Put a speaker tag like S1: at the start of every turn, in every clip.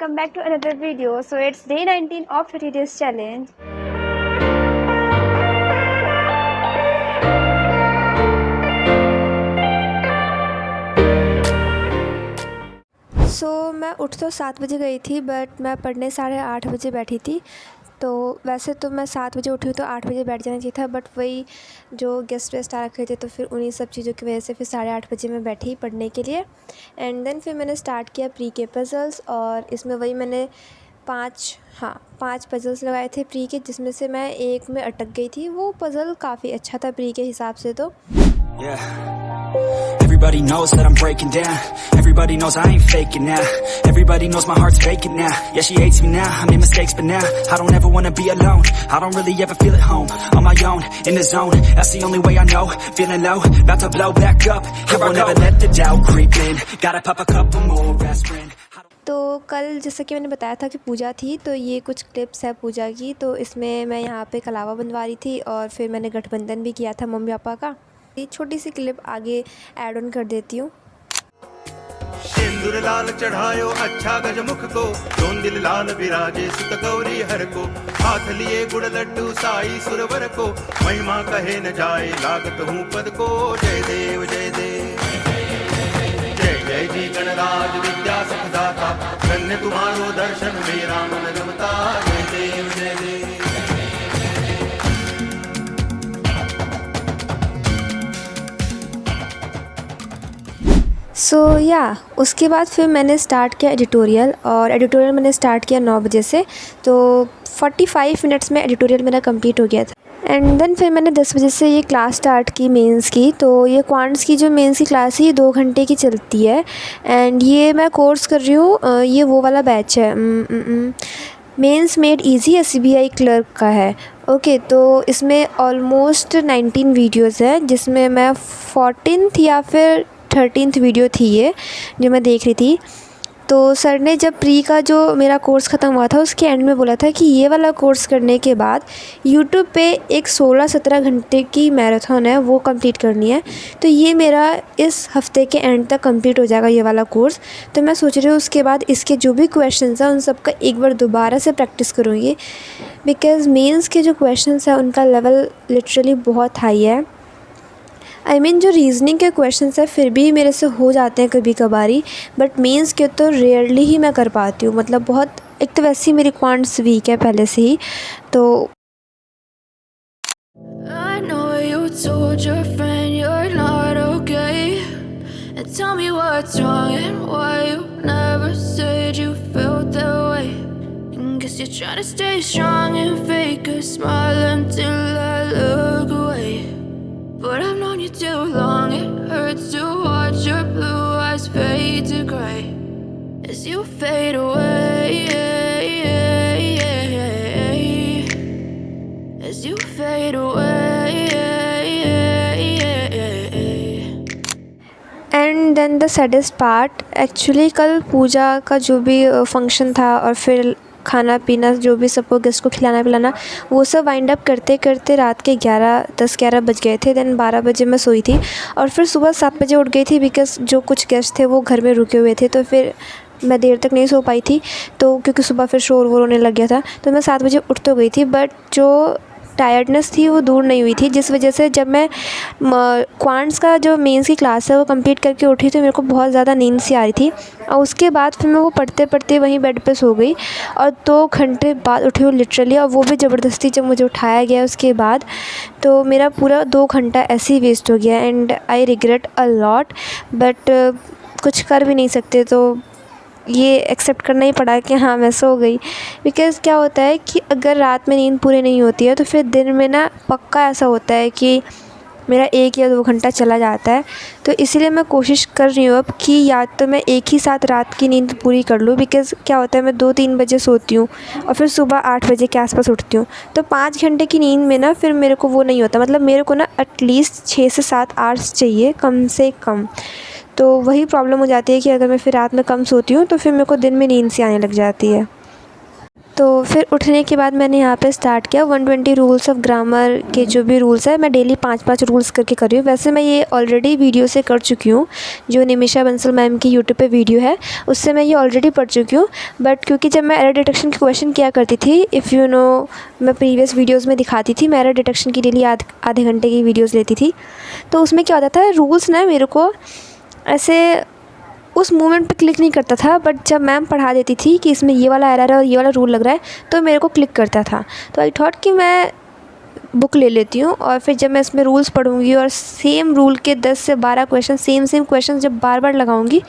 S1: welcome back to another video. So it's day 19 of 30 days challenge. मैं उठ तो 7 बजे गई थी, बट मैं पढ़ने 8:30 बजे बैठी थी। तो वैसे तो मैं 7 बजे उठी हूँ तो 8 बजे बैठ जाना चाहिए था, बट वही जो गेस्ट वेस्ट आ रखे थे तो फिर उन्हीं सब चीज़ों की वजह से फिर 8:30 बजे मैं बैठी पढ़ने के लिए। एंड देन फिर मैंने स्टार्ट किया प्री के पज़ल्स, और इसमें वही मैंने 5 पज़ल्स लगाए थे प्री के, जिसमें से मैं एक में अटक गई थी। वो पज़ल काफ़ी अच्छा था प्री के हिसाब से तो।
S2: Everybody knows that I'm breaking down. Everybody knows I ain't faking now. Everybody knows my heart's faking now. Yeah, she hates me now, I made mistakes but now I don't ever wanna be alone. I don't really ever feel at home. On my own, in the zone, that's the only way I know. Feeling low, about to blow back up. Here I never let the doubt creep in. Gotta pop a couple more aspirin.
S1: तो कल जैसा कि मैंने बताया था कि पूजा थी, तो ये कुछ क्लिप्स है पूजा की। तो इसमें मैं यहाँ पे कलावा बनवा रही थी और फिर मैंने गठबंधन भी किया था मम्मी पापा का। छोटी सी क्लिप आगे ऐड ऑन कर देती हूँ।
S3: सिंदूर लाल चढ़ायो अच्छा गजमुख को, जोन दिल लाल विराजे सुत गौरी हर को, हाथ लिए गुड़ लड्डू साई सुरवर को, महिमा कहे न जाए लागत हूँ पद को। जय देव जय देव जय जय जी गणराज विद्या सुखदाता, धन्य तुम्हारो दर्शन मेरा मन रमता। जय देव जय देव।
S1: उसके बाद फिर मैंने स्टार्ट किया एडिटोरियल, और एडिटोरियल मैंने स्टार्ट किया 9 बजे से। तो 45 मिनट्स में एडिटोरियल मेरा कंप्लीट हो गया था। एंड देन फिर मैंने 10 बजे से ये क्लास स्टार्ट की मेंस की। तो ये क्वांट्स की जो मेंस की क्लास है ये 2 घंटे की चलती है। एंड ये मैं कोर्स कर रही हूँ, ये वो वाला बैच है, mains Made Easy SBI clerk का है। ओके, तो इसमें ऑलमोस्ट 19 वीडियोज़ है, जिसमें मैं 14th या फिर 13th वीडियो थी ये जो मैं देख रही थी। तो सर ने जब प्री का जो मेरा कोर्स ख़त्म हुआ था उसके एंड में बोला था कि ये वाला कोर्स करने के बाद यूट्यूब पे एक 16-17 घंटे की मैराथन है वो कंप्लीट करनी है। तो ये मेरा इस हफ़्ते के एंड तक कंप्लीट हो जाएगा ये वाला कोर्स। तो मैं सोच रही हूँ उसके बाद इसके जो भी क्वेश्चंस हैं उन सब का एक बार दोबारा से प्रैक्टिस करूँगी, बिकॉज़ मेंस के जो क्वेश्चंस हैं उनका लेवल लिटरली बहुत हाई है। जो रीज़निंग के क्वेश्चंस है फिर भी मेरे से हो जाते हैं कभी कभारी, बट मेंस के तो रेयरली ही मैं कर पाती हूँ। मतलब बहुत, एक तो वैसे ही मेरी क्वांट्स वीक है पहले से ही। तो
S4: I know you told your friend you're not okay, and tell me what's wrong and why you never said you felt that way. And guess you're trying to stay strong and fake a smile until I look away. But I've known you too long, it hurts to watch your blue eyes fade to grey as you fade away, as you fade away.
S1: And then the saddest part, actually कल पूजा का जो भी function था और फिर खाना पीना जो भी सबको गेस्ट को खिलाना पिलाना, वो सब वाइंड अप करते करते रात के 10-11 बज गए थे। देन 12 बजे मैं सोई थी और फिर सुबह 7 बजे उठ गई थी, बिकॉज़ जो कुछ गेस्ट थे वो घर में रुके हुए थे। तो फिर मैं देर तक नहीं सो पाई थी, तो क्योंकि सुबह फिर शोर वोर होने लग गया था। तो मैं 7 बजे उठ तो गई थी, बट जो टायर्डनेस थी वो दूर नहीं हुई थी, जिस वजह से जब मैं क्वांट्स का जो मेंस की क्लास है वो कंप्लीट करके उठी तो मेरे को बहुत ज़्यादा नींद सी आ रही थी। और उसके बाद फिर मैं वो पढ़ते पढ़ते वहीं बेड पे सो गई और 2 घंटे बाद उठी हूँ लिटरली, और वो भी ज़बरदस्ती जब मुझे उठाया गया उसके बाद। तो मेरा पूरा 2 घंटा ऐसे ही वेस्ट हो गया, and I regret a lot, but कुछ कर भी नहीं सकते। तो ये एक्सेप्ट करना ही पड़ा कि हाँ मैं सो गई, बिकॉज़ क्या होता है कि अगर रात में नींद पूरी नहीं होती है तो फिर दिन में ना पक्का ऐसा होता है कि मेरा 1 या 2 घंटा चला जाता है। तो इसीलिए मैं कोशिश कर रही हूँ अब कि या तो मैं एक ही साथ रात की नींद पूरी कर लूँ, बिकॉज़ क्या होता है मैं 2-3 बजे सोती हूँ और फिर सुबह 8 बजे के आसपास उठती हूँ। तो 5 घंटे की नींद में ना फिर मेरे को वो नहीं होता, मतलब मेरे को ना एटलीस्ट 6 से 7 आवर्स चाहिए कम से कम। तो वही प्रॉब्लम हो जाती है कि अगर मैं फिर रात में कम सोती हूँ तो फिर मेरे को दिन में नींद सी आने लग जाती है। तो फिर उठने के बाद मैंने यहाँ पे स्टार्ट किया 120 रूल्स ऑफ ग्रामर के जो भी रूल्स है मैं डेली 5-5 रूल्स करके कर रही हूँ। वैसे मैं ये ऑलरेडी वीडियो से कर चुकी हूँ, जो निमिषा बंसल मैम की यूट्यूब पे वीडियो है उससे मैं ये ऑलरेडी पढ़ चुकी हूँ। बट क्योंकि जब मैं एरर डिटेक्शन के क्वेश्चन किया करती थी, इफ़ यू नो, मैं प्रीवियस वीडियोज़ में दिखाती थी, मैं एरर डिटेक्शन की डेली आधे घंटे की वीडियोज़ लेती थी। तो उसमें क्या होता था, रूल्स ना मेरे को ऐसे उस मोमेंट पे क्लिक नहीं करता था, बट जब मैम पढ़ा देती थी कि इसमें ये वाला एरर है और ये वाला रूल लग रहा है तो मेरे को क्लिक करता था। तो आई थॉट कि मैं बुक ले लेती हूँ और फिर जब मैं इसमें रूल्स पढ़ूँगी और सेम रूल के 10 से 12 क्वेश्चन सेम क्वेश्चन जब बार बार लगाऊँगी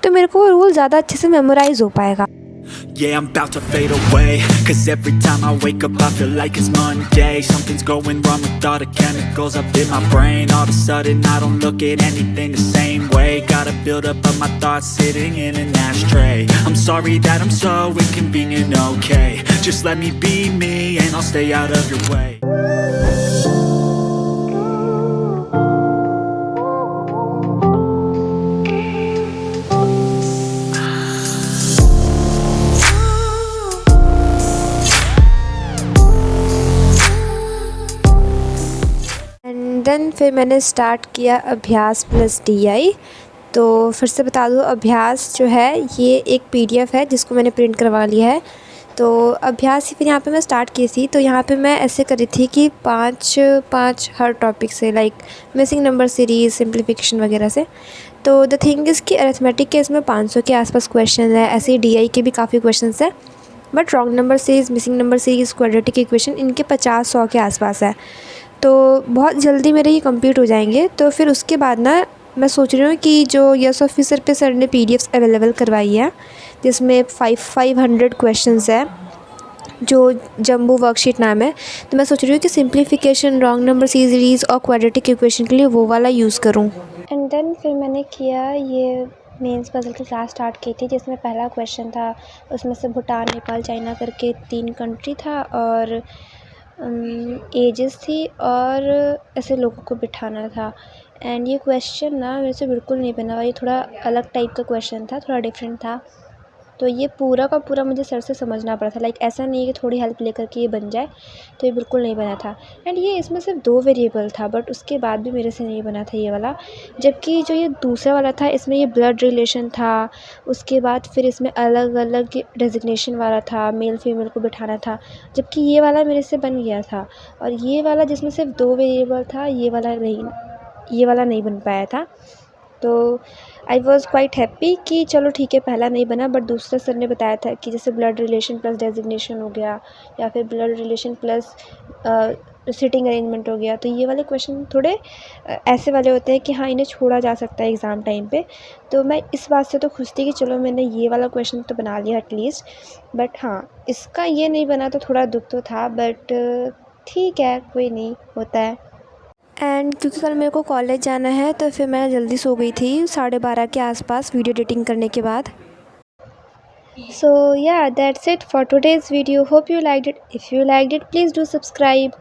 S1: तो मेरे को रूल ज़्यादा अच्छे से मेमोराइज़ हो पाएगा।
S2: Yeah, I'm about to fade away, 'cause every time I wake up I feel like it's Monday. Something's going wrong with all the chemicals up in my brain. All of a sudden I don't look at anything the same way. Gotta build up of my thoughts sitting in an ashtray. I'm sorry that I'm so inconvenient, okay? Just let me be me and I'll stay out of your way.
S1: Then फिर मैंने start किया अभ्यास plus DI। तो फिर से बता दूँ, अभ्यास जो है ये एक PDF है जिसको मैंने प्रिंट करवा लिया है। तो अभ्यास ही फिर यहाँ पे मैं स्टार्ट की थी। तो यहाँ पे मैं ऐसे करी थी कि 5 हर टॉपिक से, like missing number series, simplification वगैरह से। तो द थिंग इज़ कि अरिथमेटिक के इसमें 500 के आसपास क्वेश्चन है, ऐसे ही DI के भी काफ़ी क्वेश्चन है। But wrong number series, missing number series, quadratic equation, इनके 50-100 के आसपास है। तो बहुत जल्दी मेरे ये कंप्लीट हो जाएंगे। तो फिर उसके बाद ना मैं सोच रही हूँ कि जो यस ऑफिसर पे सर ने PDFs अवेलेबल करवाई है जिसमें 500 क्वेश्चंस है, जो जम्बू वर्कशीट नाम है। तो मैं सोच रही हूँ कि सिंप्लीफिकेशन, रॉन्ग नंबर सीरीज़ और क्वाड्रेटिक इक्वेशन के लिए वो वाला यूज़ करूँ। एंड देन फिर मैंने किया ये मेंस पजल की क्लास स्टार्ट की थी, जिसमें पहला क्वेश्चन था, उसमें से भूटान, नेपाल, चाइना करके 3 कंट्री था और एजेस थी और ऐसे लोगों को बिठाना था। एंड ये क्वेश्चन ना मेरे से बिल्कुल नहीं बना और ये थोड़ा अलग टाइप का क्वेश्चन था, थोड़ा डिफरेंट था। तो ये पूरा का पूरा मुझे सर से समझना पड़ा था, लाइक ऐसा नहीं है कि थोड़ी हेल्प लेकर के ये बन जाए। तो ये बिल्कुल नहीं बना था। एंड ये इसमें सिर्फ 2 वेरिएबल था, बट उसके बाद भी मेरे से नहीं बना था ये वाला। जबकि जो ये दूसरा वाला था इसमें ये ब्लड रिलेशन था, उसके बाद फिर इसमें अलग अलग डेजिग्नेशन वाला था, मेल फीमेल को बिठाना था। जबकि ये वाला मेरे से बन गया था और ये वाला जिसमें सिर्फ 2 वेरिएबल था, ये वाला नहीं बन पाया था। तो आई वॉज़ क्वाइट हैप्पी कि चलो ठीक है, पहला नहीं बना, बट दूसरा सर ने बताया था कि जैसे ब्लड रिलेशन प्लस डेजिग्नेशन हो गया या फिर blood relation plus sitting arrangement हो गया। तो ये वाले क्वेश्चन थोड़े ऐसे वाले होते हैं कि हाँ, इन्हें छोड़ा जा सकता है एग्ज़ाम टाइम पे। तो मैं इस बात से तो खुश थी कि चलो मैंने ये वाला क्वेश्चन तो बना लिया एटलीस्ट। बट हाँ, इसका ये नहीं बना तो थोड़ा दुख तो था, बट ठीक है, कोई नहीं, होता है। एंड क्योंकि कल मेरे को कॉलेज जाना है तो फिर मैं जल्दी सो गई थी 12:30 के आसपास वीडियो एडिटिंग करने के बाद। So yeah, that's it for today's video. Hope you liked it. If you liked it, please do subscribe.